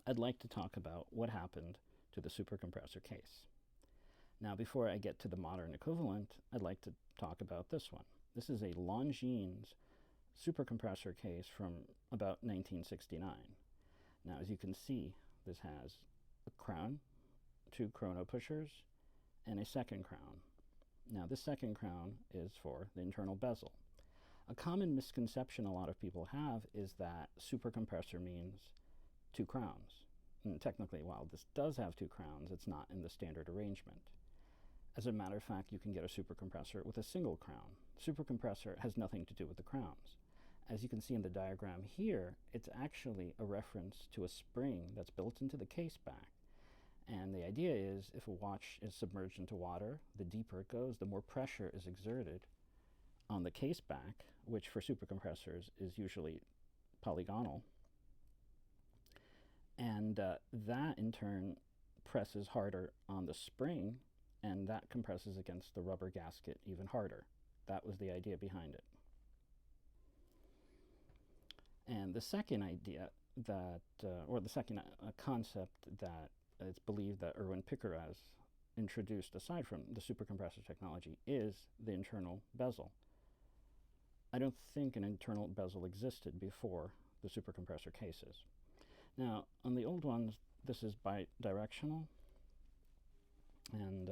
I'd like to talk about what happened to the super compressor case. Now, before I get to the modern equivalent, I'd like to talk about this one. This is a Longines super compressor case from about 1969. Now, as you can see, this has a crown, 2 chrono pushers, and a second crown. Now, this second crown is for the internal bezel. A common misconception a lot of people have is that super compressor means 2 crowns. And technically, while this does have 2 crowns, it's not in the standard arrangement. As a matter of fact, you can get a super compressor with a single crown. Super compressor has nothing to do with the crowns. As you can see in the diagram here, it's actually a reference to a spring that's built into the case back. And the idea is if a watch is submerged into water, the deeper it goes, the more pressure is exerted on the case back, which for super compressors is usually polygonal. And that in turn presses harder on the spring, and that compresses against the rubber gasket even harder. That was the idea behind it. And the second idea that, or the second concept that it's believed that Erwin Picares introduced aside from the super compressor technology is the internal bezel. I don't think an internal bezel existed before the super compressor cases. Now, on the old ones, this is bidirectional, and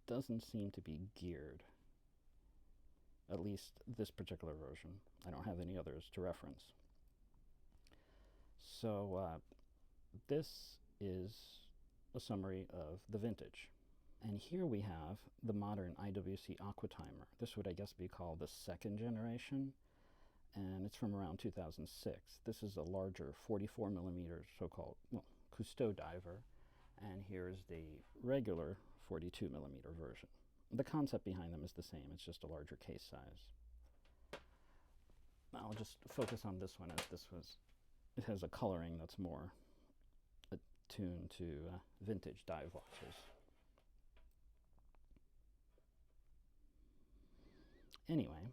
doesn't seem to be geared. At least this particular version. I don't have any others to reference. So this is a summary of the vintage. And here we have the modern IWC Aquatimer. This would, I guess, be called the second generation, and it's from around 2006. This is a larger 44 millimeter so-called, well, Cousteau diver, and here's the regular 42 millimeter version. The concept behind them is the same, it's just a larger case size. I'll just focus on this one, as it has a coloring that's more attuned to vintage dive watches. Anyway,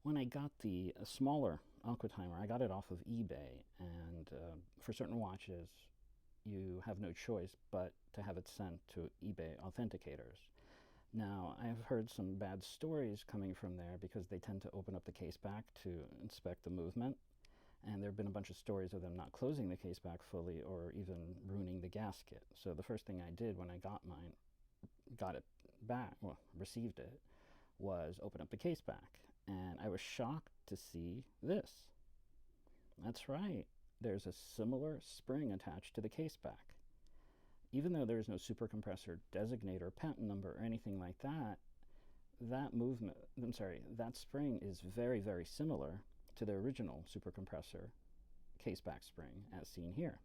when I got the smaller Aquatimer, I got it off of eBay, and for certain watches, you have no choice but to have it sent to eBay authenticators. Now, I have heard some bad stories coming from there because they tend to open up the case back to inspect the movement, and there have been a bunch of stories of them not closing the case back fully or even ruining the gasket. So the first thing I did when I got mine, received it, was open up the case back, and I was shocked to see this. That's right. There's a similar spring attached to the case back. Even though there is no super compressor designator, patent number, or anything like that, that spring is very, very similar to the original super compressor case back spring as seen here.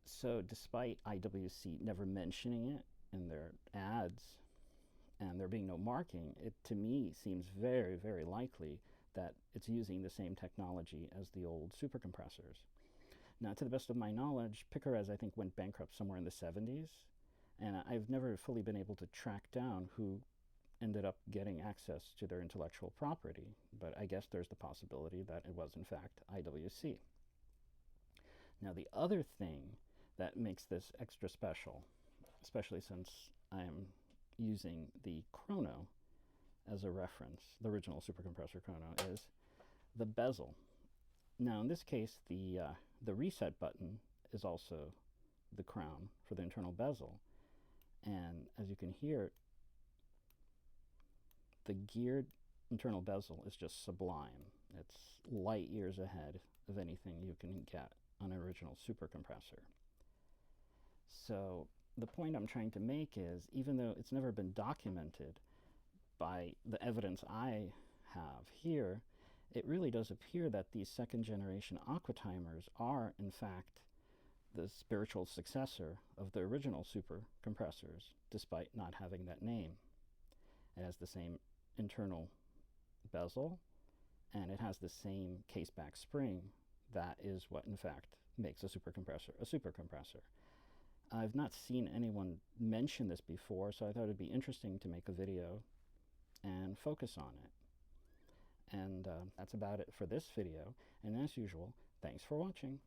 So despite IWC never mentioning it in their ads and there being no marking, it to me seems very, very likely that it's using the same technology as the old super compressors. Now, to the best of my knowledge, Picares, I think, went bankrupt somewhere in the 70s, and I've never fully been able to track down who ended up getting access to their intellectual property, but I guess there's the possibility that it was, in fact, IWC. Now, the other thing that makes this extra special, especially since I'm using the chrono as a reference, the original super compressor chrono, is the bezel. Now, in this case, the reset button is also the crown for the internal bezel, and as you can hear, the geared internal bezel is just sublime. It's light years ahead of anything you can get on an original super compressor. So the point I'm trying to make is, even though it's never been documented by the evidence I have here, it really does appear that these second generation Aquatimers are, in fact, the spiritual successor of the original super compressors, despite not having that name. It has the same internal bezel, and it has the same case back spring. That is what, in fact, makes a super compressor a super compressor. I've not seen anyone mention this before, so I thought it'd be interesting to make a video and focus on it. And that's about it for this video. And as usual, thanks for watching.